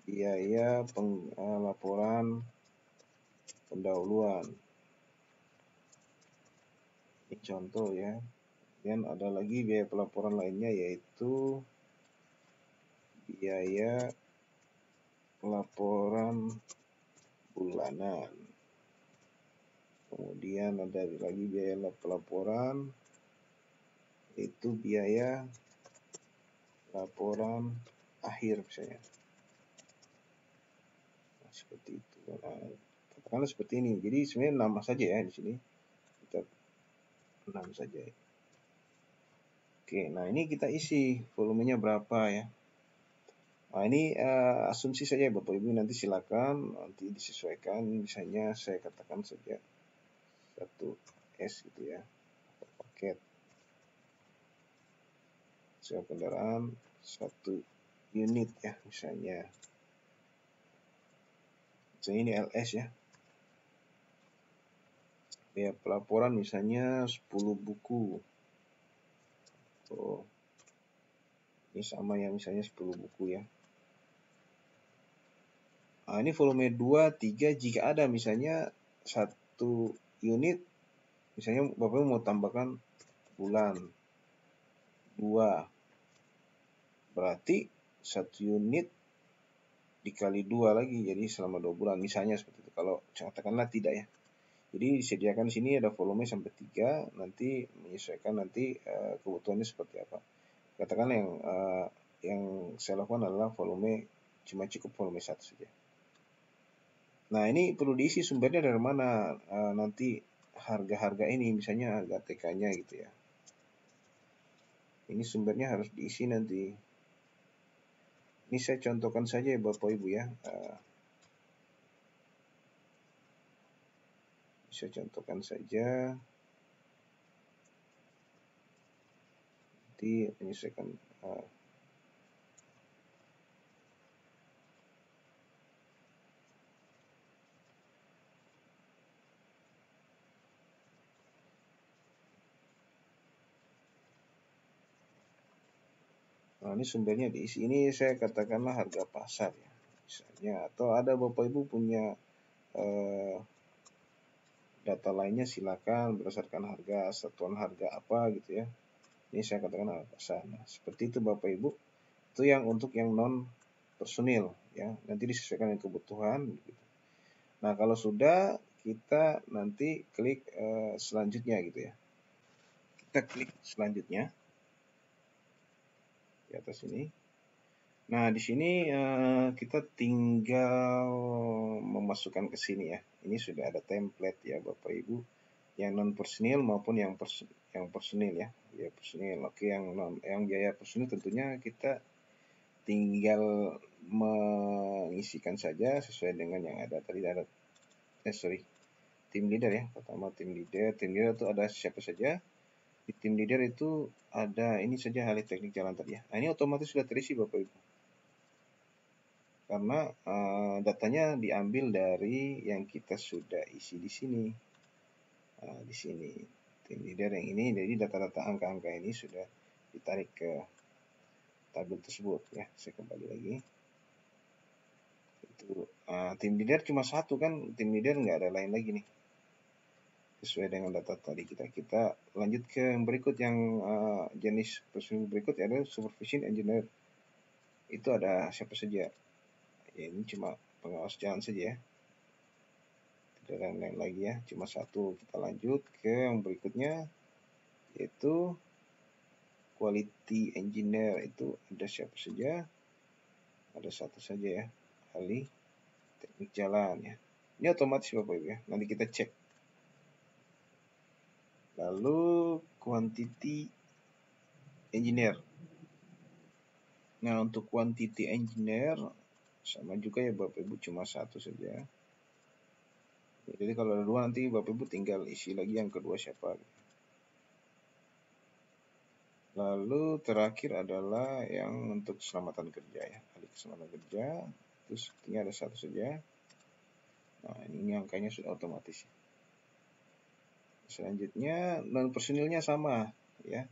biaya laporan pendahuluan. Ini contoh ya. Dan ada lagi biaya pelaporan lainnya yaitu biaya pelaporan bulanan. Kemudian ada lagi biaya pelaporan, itu biaya laporan akhir misalnya. Nah, seperti itu. Nah, katakanlah seperti ini. Jadi sebenarnya nama saja ya di sini. Kita nama saja. Oke, nah ini kita isi volumenya berapa ya. Nah ini asumsi saja Bapak Ibu, nanti silakan nanti disesuaikan. Misalnya saya katakan saja 1S gitu ya, paket sewa kendaraan 1 unit ya misalnya. Misalnya ini LS ya. Biaya pelaporan misalnya 10 buku. Oh, ini sama ya, misalnya 10 buku ya. Nah, ini volume 2, 3 jika ada misalnya 1 unit, misalnya Bapak mau tambahkan bulan 2, berarti 1 unit dikali 2 lagi, jadi selama 2 bulan misalnya seperti itu. Kalau katakanlah tidak ya. Jadi disediakan di sini ada volume sampai 3, nanti menyesuaikan nanti kebutuhannya seperti apa. Katakan yang saya lakukan adalah volume cuma cukup volume 1 saja. Nah, ini perlu diisi sumbernya dari mana nanti harga-harga ini, misalnya harga TK-nya gitu ya. Ini sumbernya harus diisi nanti. Ini saya contohkan saja ya Bapak Ibu ya. Saya contohkan saja. Nanti menyesuaikan. Nah, ini sumbernya diisi. Ini saya katakanlah harga pasar ya, misalnya. Atau ada Bapak Ibu punya data lainnya, silakan berdasarkan harga, satuan harga apa gitu ya. Ini saya katakan harga pasar. Nah, seperti itu Bapak Ibu. Itu yang untuk yang non personil ya. Nanti disesuaikan dengan kebutuhan gitu. Nah, kalau sudah, kita nanti klik selanjutnya gitu ya. Kita klik selanjutnya di atas ini. Nah, di sini kita tinggal memasukkan ke sini ya. Ini sudah ada template ya Bapak Ibu, yang non personil maupun yang personil ya. Biaya personil. Oke, yang biaya personil tentunya kita tinggal mengisikan saja sesuai dengan yang ada tadi. Ada tim leader ya. Pertama tim leader itu ada siapa saja. Di tim leader itu ada ini saja ahli teknik jalan tadi ya. Nah, ini otomatis sudah terisi Bapak Ibu. Karena datanya diambil dari yang kita sudah isi di sini. Di sini tim leader yang ini, jadi data-data angka-angka ini sudah ditarik ke tabel tersebut ya. Saya kembali lagi. Itu tim leader cuma satu kan, tim leader nggak ada lain lagi nih. Sesuai dengan data tadi kita lanjut ke yang berikut, yang jenis personil berikut ada supervision engineer. Itu ada siapa saja? Ya, ini cuma pengawas jalan saja ya. Tidak ada lain lagi ya, cuma satu. Kita lanjut ke yang berikutnya, yaitu quality engineer. Itu ada siapa saja? Ada satu saja ya, ahli teknik jalan ya. Ini otomatis Bapak Ibu ya, nanti kita cek. Lalu quantity engineer. Nah, untuk quantity engineer sama juga ya Bapak Ibu, cuma satu saja. Jadi kalau ada dua, nanti Bapak Ibu tinggal isi lagi yang kedua siapa. Lalu terakhir adalah yang untuk keselamatan kerja ya, ahli keselamatan kerja. Terus ini ada satu saja. Nah, ini angkanya sudah otomatis. Selanjutnya non personilnya sama ya.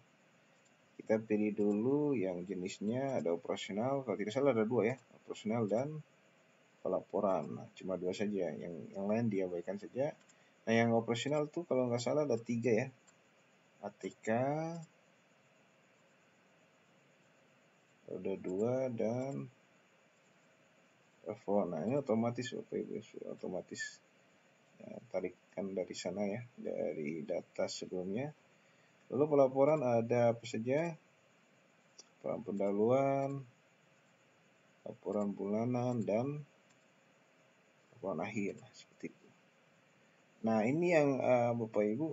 Kita pilih dulu yang jenisnya, ada operasional, kalau tidak salah ada dua ya, operasional dan pelaporan. Nah, cuma dua saja, yang lain diabaikan saja. Nah, yang operasional tuh kalau nggak salah ada 3 ya, ATK, roda 2 dan plafon. Nah, ini otomatis Bapak Ibu, otomatis tarikan dari sana ya, dari data sebelumnya. Lalu pelaporan ada apa saja? Laporan pendahuluan, laporan bulanan, dan laporan akhir. Seperti itu. Nah, ini yang Bapak Ibu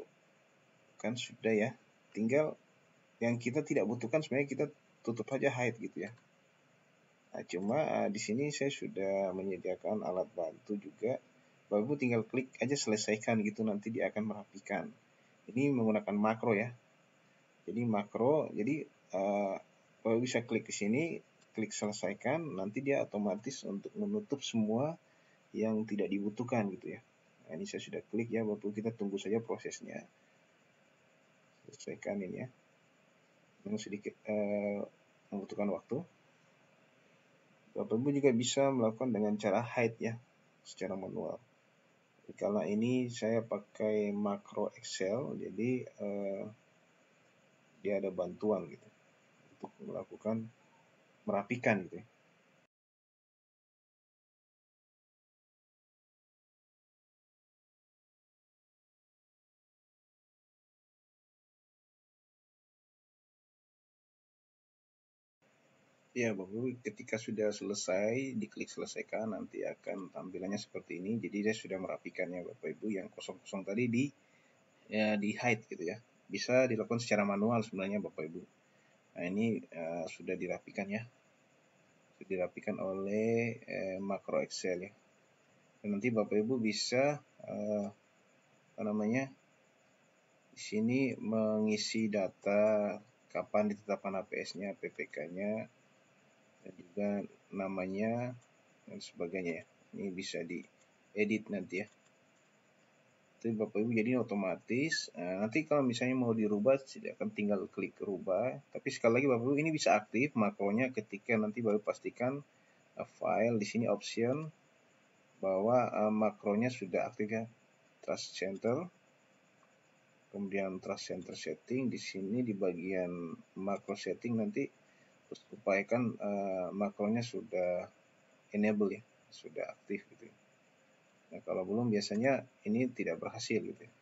kan sudah ya. Tinggal yang kita tidak butuhkan sebenarnya kita tutup aja hide gitu ya. Nah, cuma di sini saya sudah menyediakan alat bantu juga. Bapak Ibu tinggal klik aja selesaikan gitu, nanti dia akan merapikan. Ini menggunakan makro ya. Jadi makro, jadi Bapak Ibu bisa klik ke sini, klik selesaikan, nanti dia otomatis untuk menutup semua yang tidak dibutuhkan gitu ya. Nah, ini saya sudah klik ya, Bapak Ibu, kita tunggu saja prosesnya. Selesaikan ini ya. Yang sedikit membutuhkan waktu. Bapak Ibu juga bisa melakukan dengan cara hide ya, secara manual. Karena ini saya pakai makro Excel, jadi dia ada bantuan gitu untuk melakukan merapikan gitu ya. Ya, Bapak Ibu, ketika sudah selesai, diklik selesaikan, nanti akan tampilannya seperti ini. Jadi dia sudah merapikannya, Bapak Ibu. Yang kosong-kosong tadi di hide gitu ya. Bisa dilakukan secara manual sebenarnya, Bapak Ibu. Nah, ini sudah dirapikan ya. Sudah dirapikan oleh makro Excel ya. Dan nanti Bapak Ibu bisa di sini mengisi data kapan ditetapkan APS-nya, PPK-nya, dan juga namanya dan sebagainya ya. Ini bisa diedit nanti ya. Itu Bapak Ibu jadi otomatis. Nanti kalau misalnya mau dirubah, akan tinggal klik rubah. Tapi sekali lagi Bapak Ibu, ini bisa aktif makronya ketika nanti baru pastikan file di sini option bahwa makronya sudah aktif ya. Trust Center. Kemudian Trust Center setting di sini di bagian makro setting nanti terus upayakan makronya sudah enable ya, sudah aktif gitu ya. Nah, kalau belum biasanya ini tidak berhasil gitu ya.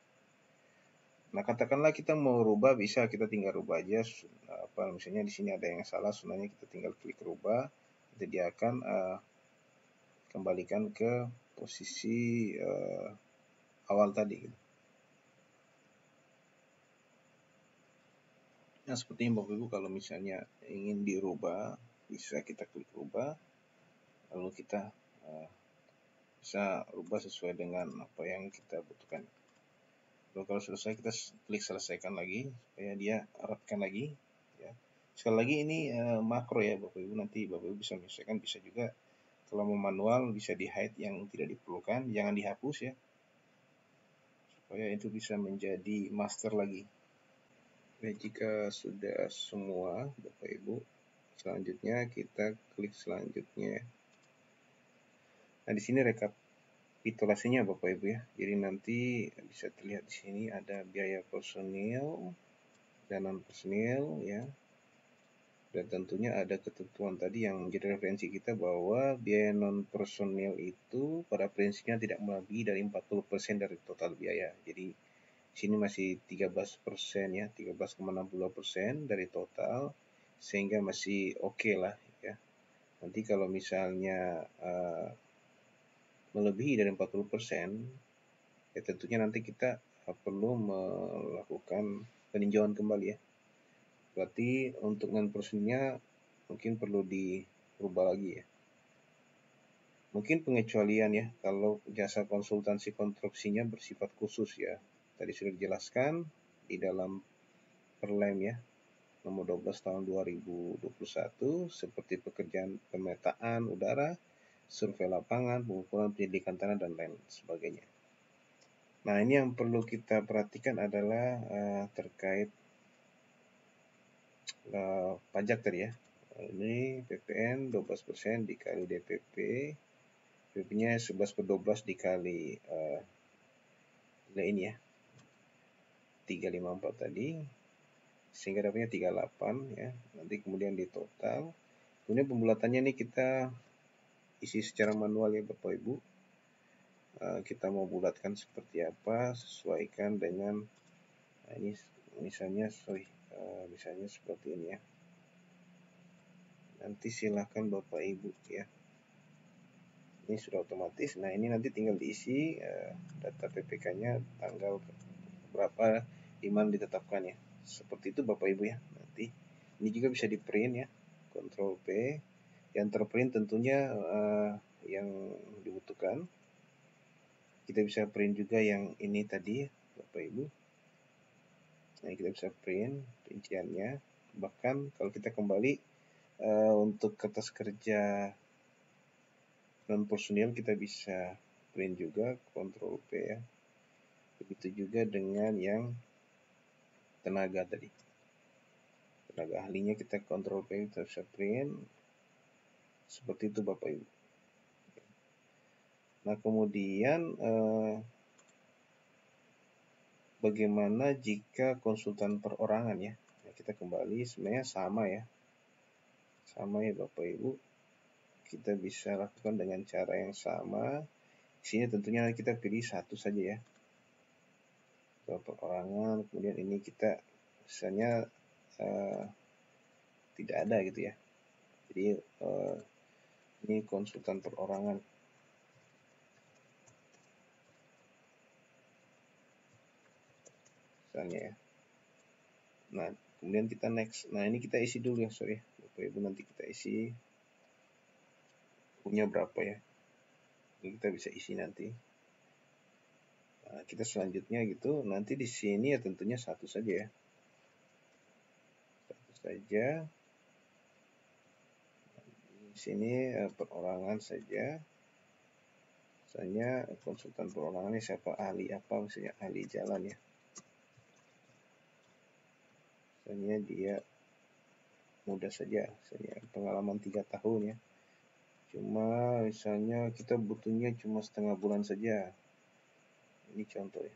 Nah, katakanlah kita mau rubah, bisa kita tinggal rubah aja misalnya di sini ada yang salah, sebenarnya kita tinggal klik rubah, nanti dia akan kembalikan ke posisi awal tadi gitu. Nah, seperti Bapak Ibu kalau misalnya ingin dirubah, bisa kita klik rubah, lalu kita bisa rubah sesuai dengan apa yang kita butuhkan. Lalu kalau selesai kita klik selesaikan lagi supaya dia rapkan lagi ya. Sekali lagi ini makro ya Bapak Ibu, nanti Bapak Ibu bisa menyesuaikan, bisa juga kalau mau manual bisa di hide yang tidak diperlukan, jangan dihapus ya, supaya itu bisa menjadi master lagi. Nah, jika sudah semua Bapak Ibu, selanjutnya kita klik selanjutnya. Nah, di sini rekapitulasinya Bapak Ibu ya. Jadi nanti bisa terlihat di sini ada biaya personil dan non personil ya. Dan tentunya ada ketentuan tadi yang menjadi referensi kita bahwa biaya non personil itu pada prinsipnya tidak melebihi dari 40% dari total biaya. Jadi sini masih 13% ya, 13,62% dari total, sehingga masih oke lah ya. Nanti kalau misalnya melebihi dari 40%, ya tentunya nanti kita perlu melakukan peninjauan kembali ya. Berarti untuk non personilnya mungkin perlu dirubah lagi ya. Mungkin pengecualian ya, kalau jasa konsultansi konstruksinya bersifat khusus ya. Tadi sudah dijelaskan di dalam Perlem ya, nomor 12 tahun 2021, seperti pekerjaan pemetaan udara, survei lapangan, pengukuran penyelidikan tanah, dan lain sebagainya. Nah, ini yang perlu kita perhatikan adalah terkait pajak tadi ya. Ini PPN 12% dikali DPP, DPP-nya 11/12 dikali nilai ini ya, 354 tadi, sehingga dapatnya 38 ya. Nanti kemudian di total. Kemudian pembulatannya ini kita isi secara manual ya Bapak Ibu. Kita mau bulatkan seperti apa, sesuaikan dengan ini misalnya misalnya seperti ini ya. Nanti silahkan Bapak Ibu ya. Ini sudah otomatis. Nah ini nanti tinggal diisi data PPK-nya tanggal berapa di mana ditetapkan ya. Seperti itu Bapak Ibu ya. Nanti ini juga bisa di print ya. Ctrl P. Yang terprint tentunya yang dibutuhkan. Kita bisa print juga yang ini tadi Bapak Ibu. Nah kita bisa print rinciannya. Bahkan kalau kita kembali untuk kertas kerja non personil kita bisa print juga, Ctrl P ya. Begitu juga dengan yang tenaga tadi. Tenaga ahlinya kita Ctrl P, kita bisa print. Seperti itu Bapak Ibu. Nah kemudian bagaimana jika konsultan perorangan ya? Nah, kita kembali sebenarnya sama ya. Sama ya Bapak Ibu. Kita bisa lakukan dengan cara yang sama. Di sini tentunya kita pilih satu saja ya. Perorangan, kemudian ini kita misalnya tidak ada gitu ya. Jadi ini konsultan perorangan. Misalnya ya. Nah, kemudian kita next. Nah, ini kita isi dulu ya, sorry. Bapak Ibu nanti kita isi punya berapa ya. Ini kita bisa isi nanti. Nah, kita selanjutnya gitu. Nanti di sini ya tentunya satu saja ya. Satu saja. Di sini perorangan saja. Misalnya konsultan perorangannya siapa, ahli apa, misalnya ahli jalan ya. Misalnya dia mudah saja, misalnya pengalaman 3 tahun ya. Cuma misalnya kita butuhnya cuma setengah bulan saja. Ini contoh ya.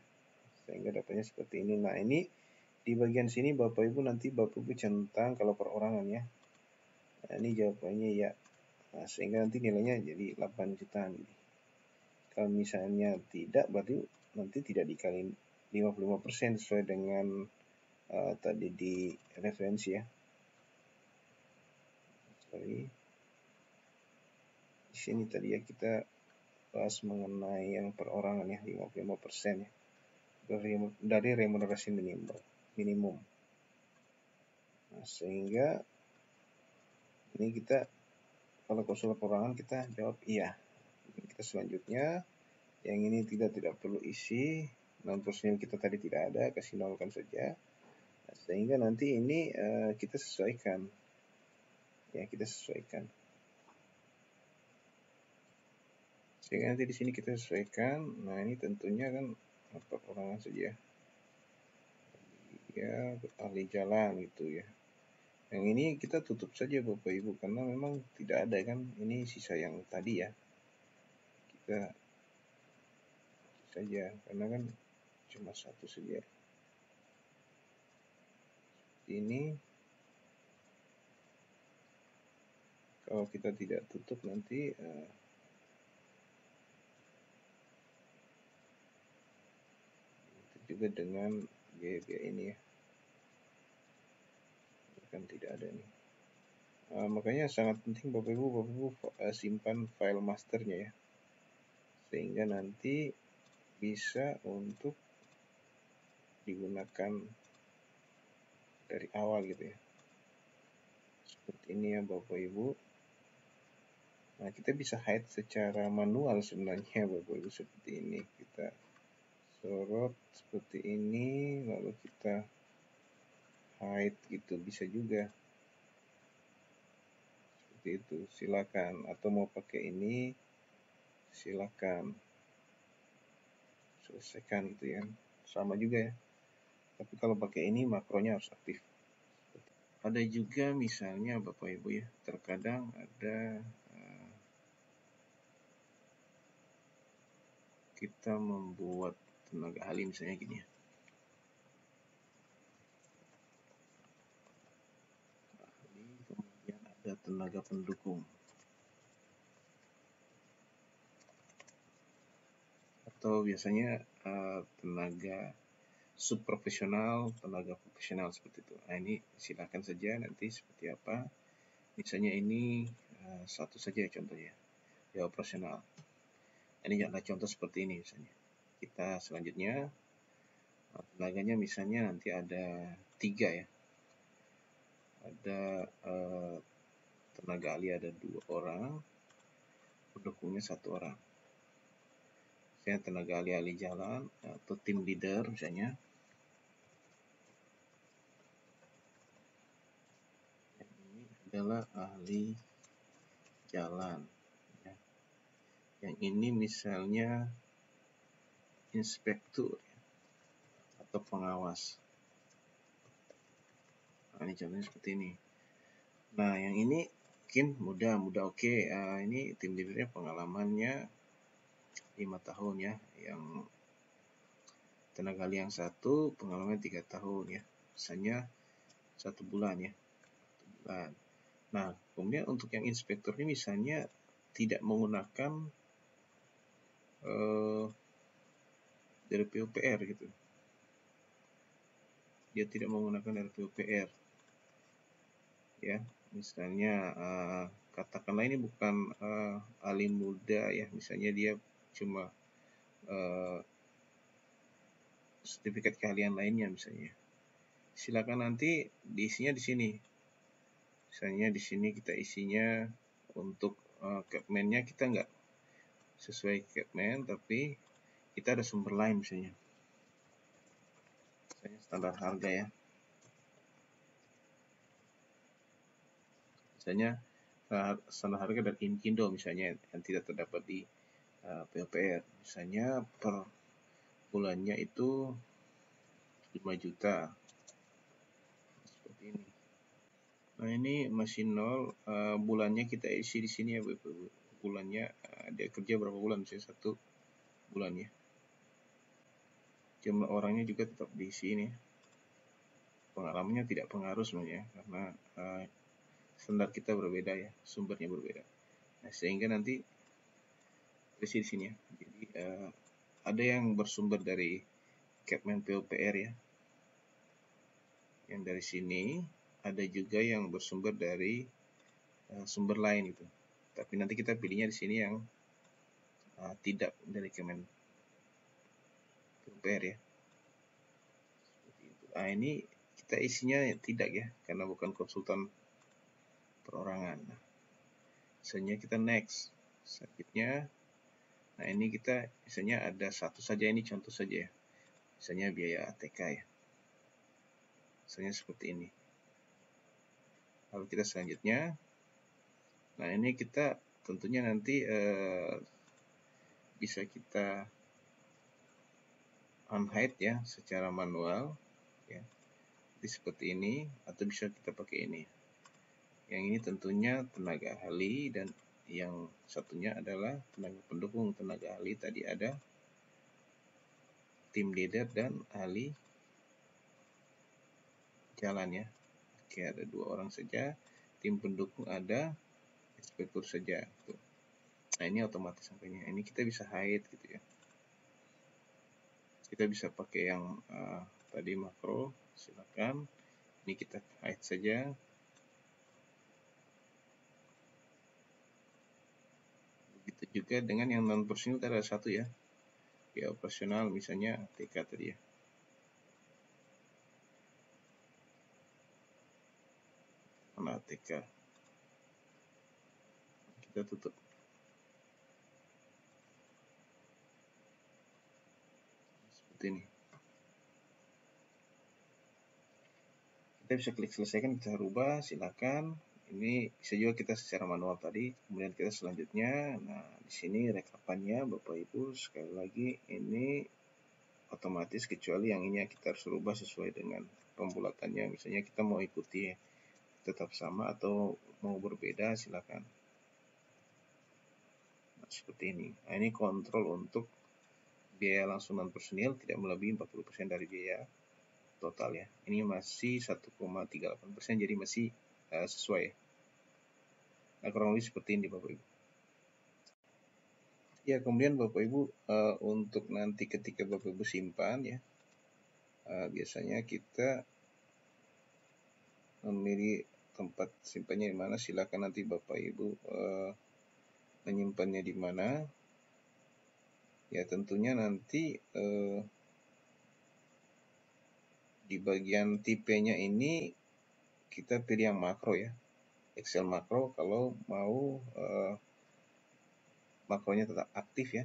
Sehingga datanya seperti ini. Nah ini di bagian sini Bapak Ibu nanti Bapak Ibu centang kalau perorangan ya. Nah, ini jawabannya ya. Nah, sehingga nanti nilainya jadi 8 jutaan. Kalau misalnya tidak, berarti nanti tidak dikali 55% sesuai dengan tadi di referensi ya. Sorry. Di sini tadi ya kita bahas mengenai yang perorangan ya, 55% ya. Dari remunerasi minimum. Nah, sehingga ini kita kalau konsultan perorangan kita jawab iya. Kita selanjutnya yang ini tidak perlu isi, non personil kita tadi tidak ada, kasih nolkan saja. Nah, sehingga nanti ini kita sesuaikan. Ya, kita sesuaikan. Sehingga nanti di sini kita sesuaikan. Nah, ini tentunya kan perorangan saja. Ya, ahli jalan gitu ya. Yang ini kita tutup saja Bapak Ibu karena memang tidak ada kan, ini sisa yang tadi ya. Kita saja karena kan cuma satu saja. Ini kalau kita tidak tutup nanti juga dengan biaya ini ya. Kan tidak ada nih. Makanya sangat penting Bapak Ibu simpan file masternya ya. Sehingga nanti bisa untuk digunakan dari awal gitu ya. Seperti ini ya Bapak Ibu. Nah, kita bisa hide secara manual sebenarnya Bapak Ibu seperti ini. Kita sorot seperti ini, lalu kita hide gitu bisa juga. Seperti itu, silakan. Atau mau pakai ini, silakan. Selesaikan gitu ya. Sama juga ya. Tapi kalau pakai ini makronya harus aktif. Ada juga misalnya Bapak Ibu ya, terkadang ada kita membuat tenaga ahli misalnya gini ya. Ahli, kemudian ada tenaga pendukung. atau biasanya tenaga subprofesional, tenaga profesional seperti itu. Nah, ini silakan saja nanti seperti apa. Misalnya ini satu saja contohnya, ya operasional. Ini adalah contoh seperti ini misalnya. Kita selanjutnya tenaganya misalnya nanti ada 3 ya. Ada tenaga ahli ada 2 orang, pendukungnya 1 orang. Misalnya tenaga ahli jalan atau tim leader misalnya. Ini adalah ahli jalan. Ya. Yang ini misalnya inspektur atau pengawas. Nah, ini contohnya seperti ini. Nah, yang ini mungkin mudah oke. Ini tim leadernya pengalamannya 5 tahun ya. Yang tenaga ahli yang satu pengalaman 3 tahun ya. Misalnya 1 bulan ya. 1 bulan. Nah, kemudian untuk yang inspektur ini misalnya tidak menggunakan dari PUPR gitu. Dia tidak menggunakan dari PUPR. Ya, misalnya katakanlah ini bukan ahli muda ya, misalnya dia cuma sertifikat keahlian lainnya misalnya. Silakan nanti diisinya di sini. Misalnya di sini kita isinya untuk Capman-nya kita nggak sesuai Capman, tapi kita ada sumber lain misalnya. Misalnya standar harga ya. Misalnya standar harga dari Inkindo misalnya yang tidak terdapat di PUPR. Misalnya per bulannya itu 5 juta. Seperti ini. Nah, ini masih 0, bulannya kita isi di sini ya, bulannya dia kerja berapa bulan, misalnya 1 bulan ya. Jumlah orangnya juga tetap diisi ini. Pengalamannya tidak pengaruh sebenarnya karena standar kita berbeda ya, sumbernya berbeda. Nah, sehingga nanti isi di sini ya. Jadi ada yang bersumber dari Capman PUPR ya. Yang dari sini, ada juga yang bersumber dari sumber lain gitu. Tapi nanti kita pilihnya di sini yang tidak dari Kemen PUPR ya. Nah, ini kita isinya tidak ya, karena bukan konsultan perorangan. Nah, misalnya kita next. Selanjutnya, nah ini kita misalnya ada satu saja, ini contoh saja ya. Misalnya biaya ATK ya. Misalnya seperti ini. Lalu kita selanjutnya, nah ini kita tentunya nanti bisa kita unhide ya secara manual ya. Jadi seperti ini atau bisa kita pakai ini. Yang ini tentunya tenaga ahli dan yang satunya adalah tenaga pendukung. Tenaga ahli tadi ada tim leader dan ahli jalan ya. Oke, ada 2 orang saja. Tim pendukung ada, inspektur saja. Tuh. Nah, ini otomatis angkanya. Ini kita bisa hide gitu ya. Kita bisa pakai yang tadi makro, silakan. Ini kita hide saja. Begitu juga dengan yang non personil ada satu ya. Ya operasional misalnya TK tadi ya. Mana TK. Kita tutup. Seperti ini. Kita bisa klik selesaikan, kita rubah, silakan. Ini bisa juga kita secara manual tadi. Kemudian kita selanjutnya, nah di sini rekapannya Bapak Ibu sekali lagi ini otomatis kecuali yang ini kita harus rubah sesuai dengan pembulatannya. Misalnya kita mau ikuti tetap sama atau mau berbeda silakan. Nah, seperti ini. Nah, ini kontrol untuk biaya langsung non personil tidak melebihi 40% dari biaya total ya. Ini masih 1,38%, jadi masih sesuai. Nah, kurang lebih seperti ini Bapak Ibu. Ya, kemudian Bapak Ibu untuk nanti ketika Bapak Ibu simpan ya, biasanya kita memilih tempat simpannya di mana. Silakan nanti Bapak Ibu menyimpannya di mana. Ya, tentunya nanti di bagian tipenya ini kita pilih yang makro ya, Excel makro. Kalau mau makronya tetap aktif ya,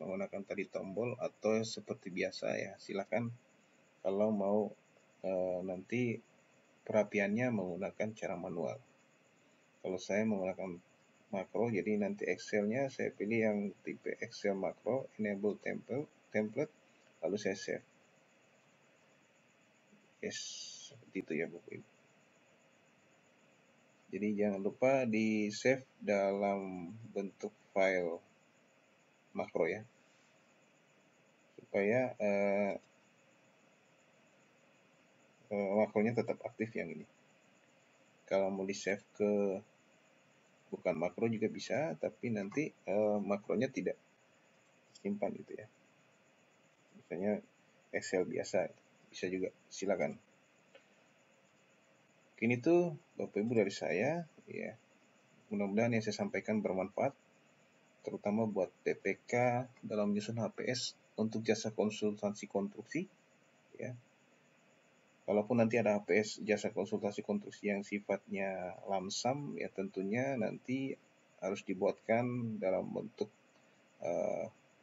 menggunakan tadi tombol, atau seperti biasa ya, silakan. Kalau mau nanti perapiannya menggunakan cara manual. Kalau saya menggunakan makro, jadi nanti Excelnya saya pilih yang tipe Excel makro, enable template, lalu saya save. Yes, seperti itu ya Bapak Ibu. Jadi jangan lupa di save dalam bentuk file makro ya, supaya makronya tetap aktif yang ini. Kalau mau di save ke bukan makro juga bisa, tapi nanti makronya tidak simpan gitu ya. Misalnya Excel biasa bisa juga, silakan. Mungkin itu Bapak Ibu dari saya ya. Mudah-mudahan yang saya sampaikan bermanfaat, terutama buat PPK dalam menyusun HPS untuk jasa konsultasi konstruksi ya. Kalaupun nanti ada HPS jasa konsultasi konstruksi yang sifatnya lamsam ya, tentunya nanti harus dibuatkan dalam bentuk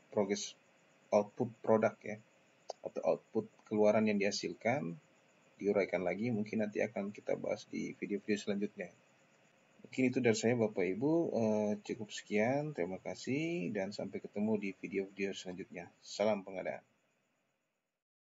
progress output produk ya, atau output keluaran yang dihasilkan, diuraikan lagi. Mungkin nanti akan kita bahas di video-video selanjutnya. Mungkin itu dari saya Bapak Ibu, cukup sekian, terima kasih, dan sampai ketemu di video-video selanjutnya. Salam pengadaan.